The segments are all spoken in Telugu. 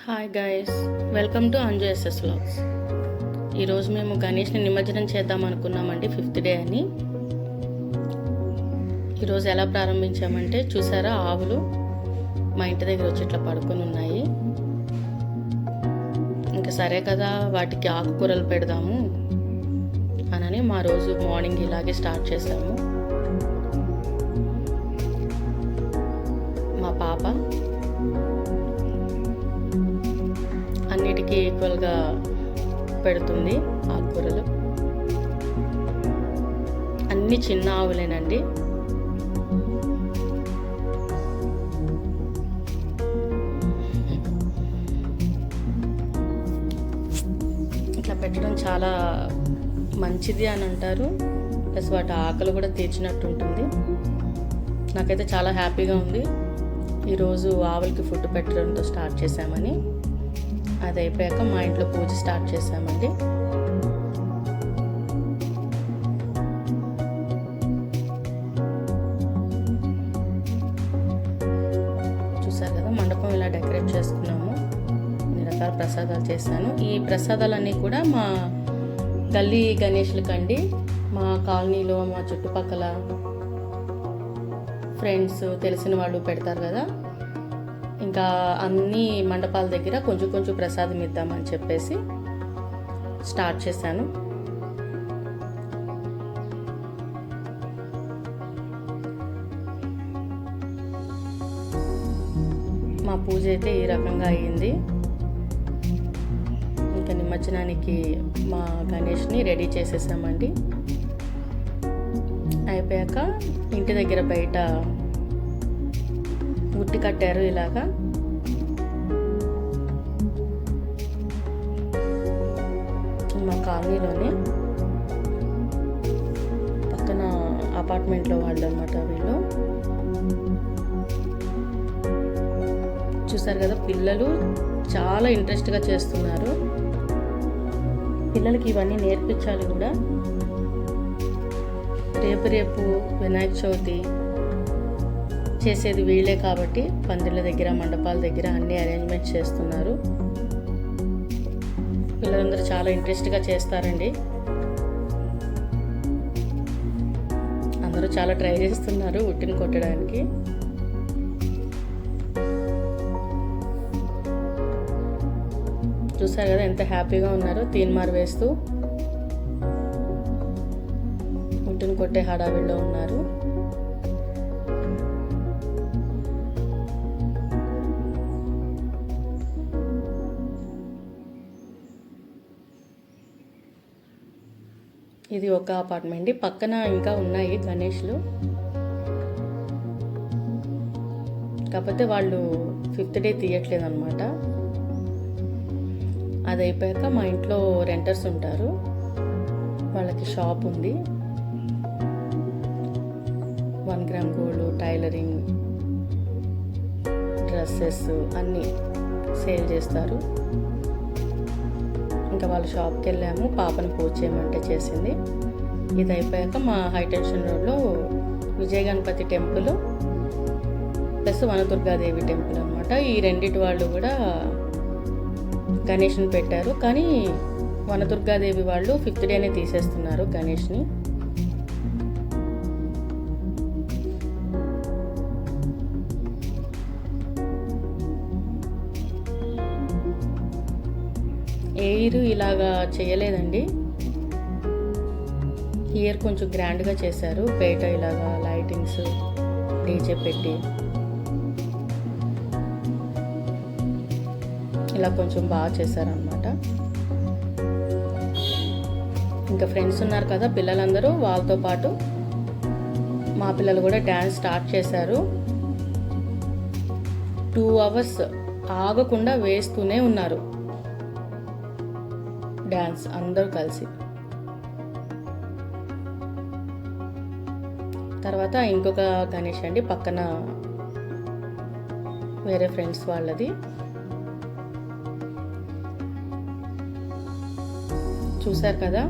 Hi guys, welcome to Anju SS vlogs. ఈరోజు మేము గణేష్ని నిమజ్జనం చేద్దాం అనుకున్నామండి, 5th డే అని. ఈరోజు ఎలా ప్రారంభించామంటే, చూసారా ఆవులు మా ఇంటి దగ్గర వచ్చి ఇట్లా పడుకొని ఉన్నాయి. ఇంకా సరే కదా, వాటికి ఆకుకూరలు పెడదాము అని మా రోజు మార్నింగ్ ఇలాగే స్టార్ట్ చేసాము. మా పాప అన్నిటికీ ఈక్వల్గా పెడుతుంది ఆకుకూరలు. అన్ని చిన్న ఆవులేనండి. ఇట్లా పెట్టడం చాలా మంచిది అని అంటారు, ప్లస్ వాటి ఆకలి కూడా తీర్చినట్టు ఉంటుంది. నాకైతే చాలా హ్యాపీగా ఉంది. ఈరోజు ఆవులకి ఫుడ్ పెట్టడంతో స్టార్ట్ చేసామని. అది అయిపోయాక మా ఇంట్లో పూజ స్టార్ట్ చేసామండి. చూసారు కదా, మండపం ఇలా డెకరేట్ చేసుకున్నాము. అన్ని రకాల ప్రసాదాలు చేశాను. ఈ ప్రసాదాలన్నీ కూడా మా గల్లీ గణేష్లకండి. మా కాలనీలో, మా చుట్టుపక్కల ఫ్రెండ్స్, తెలిసిన వాళ్ళు పెడతారు కదా, ఇంకా అన్ని మండపాల దగ్గర కొంచెం కొంచెం ప్రసాదం ఇద్దామని చెప్పేసి స్టార్ట్ చేశాను. మా పూజ అయితే ఈ రకంగా అయ్యింది. ఇంకా నిమజ్జనానికి మా గణేష్ని రెడీ చేసేసామండి. అయిపోయాక ఇంటి దగ్గర బయట ఉట్టి కట్టారు ఇలాగా. మా కాలనీలోనే పక్కన అపార్ట్మెంట్లో వాళ్ళు అనమాట వీళ్ళు. చూసారు కదా, పిల్లలు చాలా ఇంట్రెస్ట్గా చేస్తున్నారు. పిల్లలకి ఇవన్నీ నేర్పించాలి కూడా. రేపు వినాయక చవితి చేసేది వీళ్ళే కాబట్టి పందిళ్ళ దగ్గర, మండపాల దగ్గర అన్ని అరేంజ్మెంట్స్ చేస్తున్నారు. పిల్లలందరూ చాలా ఇంట్రెస్ట్గా చేస్తారండి. అందరూ చాలా ట్రై చేస్తున్నారు ఉట్టిని కొట్టడానికి. చూసారు కదా ఎంత హ్యాపీగా ఉన్నారో, తీన్మార్ వేస్తూ ఉట్టిని కొట్టే హడావిడిలో ఉన్నారు. ఇది ఒక అపార్ట్మెంట్. పక్కన ఇంకా ఉన్నాయి గణేష్లు, కాకపోతే వాళ్ళు 5th డే తీయట్లేదు అనమాట. అది అయిపోయాక మా ఇంట్లో రెంటర్స్ ఉంటారు, వాళ్ళకి షాప్ ఉంది. 1 గ్రామ్ గోల్డ్, టైలరింగ్, డ్రెస్సెస్ అన్నీ సేల్ చేస్తారు. ఇంకా వాళ్ళ షాప్కి వెళ్ళాము. పాపని పూజ చేయమంటే చేసింది. ఇది అయిపోయాక మా హైటెన్షన్ రోడ్లో Vijaya Ganapati temple plus Vanadurgadevi temple అనమాట. ఈ రెండిటి వాళ్ళు కూడా గణేష్ని పెట్టారు, కానీ వనదుర్గాదేవి వాళ్ళు 5th డేనే తీసేస్తున్నారు గణేష్ని. ఎయిర్ ఇలాగా చేయలేదండి. ఇయర్ కొంచెం గ్రాండ్గా చేశారు. బయట ఇలాగా లైటింగ్స్, డీజే పెట్టి ఇలా కొంచెం బాగా చేశారనమాట. ఇంకా ఫ్రెండ్స్ ఉన్నారు కదా పిల్లలందరూ, వాళ్ళతో పాటు మా పిల్లలు కూడా డ్యాన్స్ స్టార్ట్ చేశారు. 2 hours ఆగకుండా వేస్తూనే ఉన్నారు డ్యాన్స్ అందరూ కలిసి. తర్వాత ఇంకొక గణేష్ అండి, పక్కన వేరే ఫ్రెండ్స్ వాళ్ళది. చూసారు కదా,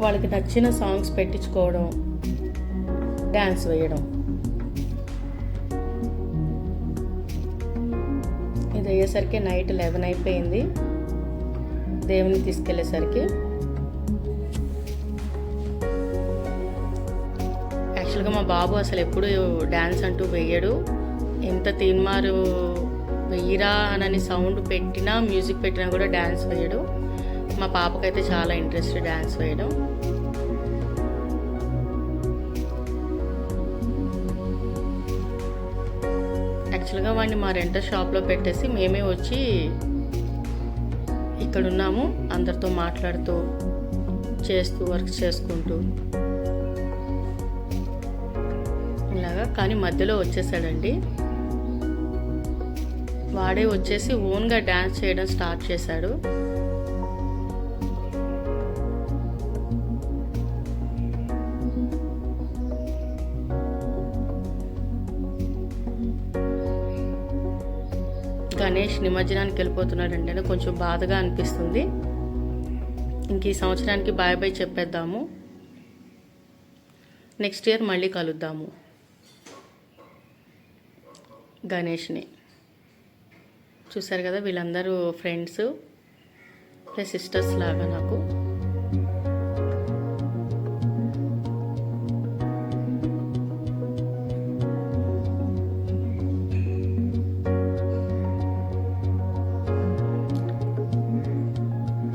వాళ్ళకి నచ్చిన సాంగ్స్ పెట్టించుకోవడం, డ్యాన్స్ వేయడం. అయ్యేసరికి నైట్ 11 అయిపోయింది దేవుని తీసుకెళ్ళేసరికి. యాక్చువల్గా మా బాబు అసలు ఎప్పుడు డ్యాన్స్ అంటూ వెయ్యడు. ఎంత తీన్మారు వెయ్యిరా అని సౌండ్ పెట్టినా, మ్యూజిక్ పెట్టినా కూడా డ్యాన్స్ వేయడు. మా పాపకైతే చాలా ఇంట్రెస్ట్ డ్యాన్స్ వేయడం. యాక్చువల్గా వాడిని మా రెంటర్ షాప్లో పెట్టేసి మేమే వచ్చి ఇక్కడ ఉన్నాము, అందరితో మాట్లాడుతూ చేస్తూ వర్క్ చేసుకుంటూ ఇలాగా. కానీ మధ్యలో వచ్చేసాడండి. వాడే వచ్చేసి ఓన్గా డ్యాన్స్ చేయడం స్టార్ట్ చేశాడు. గణేష్ నిమజ్జనానికి వెళ్ళిపోతున్నాడండి అని కొంచెం బాధగా అనిపిస్తుంది. ఇంక ఈ సంవత్సరానికి బాయ్ బాయ్ చెప్పేద్దాము. నెక్స్ట్ ఇయర్ మళ్ళీ కలుద్దాము గణేష్ని. చూసారు కదా, వీళ్ళందరూ ఫ్రెండ్స్ ప్లస్ సిస్టర్స్ లాగా నాకు.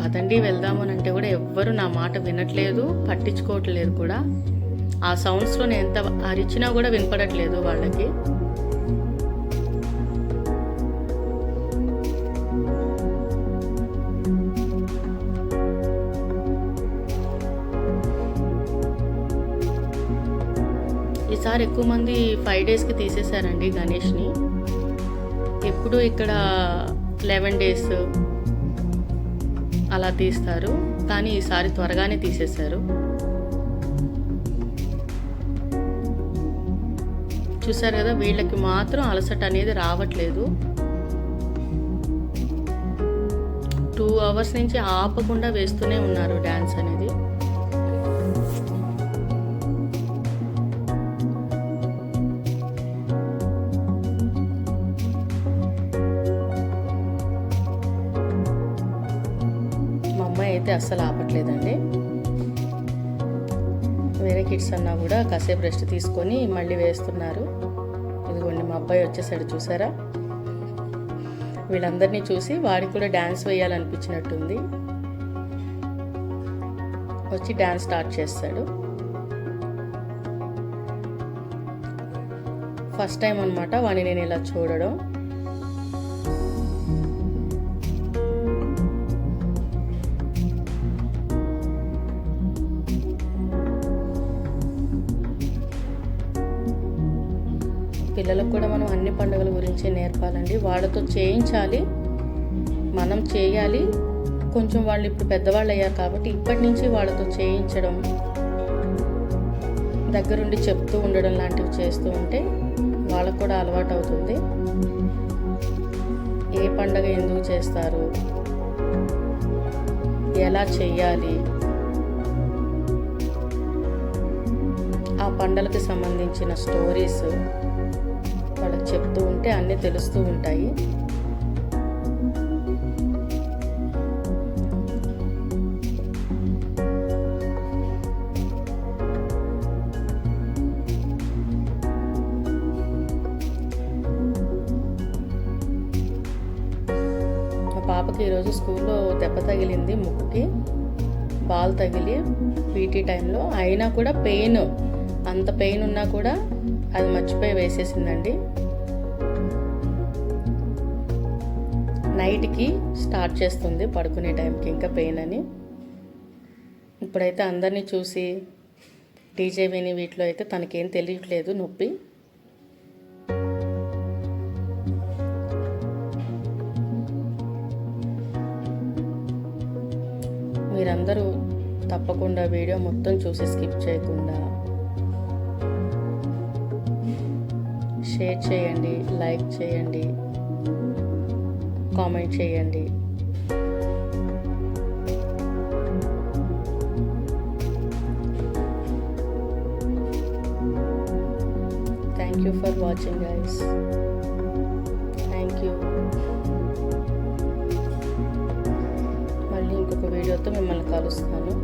అదండి వెళ్దాము అని అంటే కూడా ఎవ్వరు నా మాట వినట్లేదు, పట్టించుకోవట్లేదు కూడా. ఆ సౌండ్స్లో నేను ఎంత అరిచినా కూడా వినపడట్లేదు వాళ్ళకి. ఈసారి ఎక్కువ మంది 5 డేస్కి తీసేశారండి గణేష్ని. ఎప్పుడు ఇక్కడ 11 డేస్ అలా తీస్తారు, కానీ ఈసారి త్వరగానే తీసేశారు. చూసారు కదా, వీళ్ళకి మాత్రం అలసట అనేది రావట్లేదు. 2 అవర్స్ నుంచి ఆపకుండా వేస్తూనే ఉన్నారు డ్యాన్స్ అనేది. అయితే అస్సలు ఆపట్లేదండి. వేరే కిడ్స్ అన్నా కూడా కాసేపు రెస్ట్ తీసుకొని మళ్ళీ వేస్తున్నారు. ఇదిగోండి మా అబ్బాయి వచ్చేసాడు చూసారా. వీళ్ళందరినీ చూసి వాడికి కూడా డ్యాన్స్ వేయాలనిపించినట్టుంది, వచ్చి డ్యాన్స్ స్టార్ట్ చేస్తాడు. ఫస్ట్ టైం అనమాట వాడిని నేను ఇలా చూడడం. పిల్లలకు కూడా మనం అన్ని పండుగల గురించి నేర్పాలండి, వాళ్ళతో చేయించాలి, మనం చేయాలి. కొంచెం వాళ్ళు ఇప్పుడు పెద్దవాళ్ళు అయ్యారు కాబట్టి ఇప్పటి నుంచి వాళ్ళతో చేయించడం, దగ్గరుండి చెప్తూ ఉండడం లాంటివి చేస్తూ ఉంటే వాళ్ళకు కూడా అలవాటు అవుతుంది. ఏ పండుగ ఎందుకు చేస్తారు, ఎలా చెయ్యాలి, ఆ పండుగకి సంబంధించిన స్టోరీస్ వాళ్ళకి చెప్తూ ఉంటే అన్నీ తెలుస్తూ ఉంటాయి. మా పాపకి ఈరోజు స్కూల్లో దెబ్బ తగిలింది, ముక్కుకి బాల్ తగిలి పీటీ టైంలో. అయినా కూడా అంత పెయిన్ ఉన్నా కూడా అది మర్చిపోయి వేసేసిందండి. నైట్కి స్టార్ట్ చేస్తుంది పడుకునే టైంకి ఇంకా పెయిన్ అని. ఇప్పుడైతే అందరినీ చూసి డీజే విని వీటిలో అయితే తనకేం తెలియట్లేదు నొప్పి. మీరందరూ తప్పకుండా వీడియో మొత్తం చూసి స్కిప్ చేయకుండా షేర్ చేయండి, లైక్ చేయండి, కామెంట్ చేయండి. Thank you for watching guys. Thank you. పోస్తాను.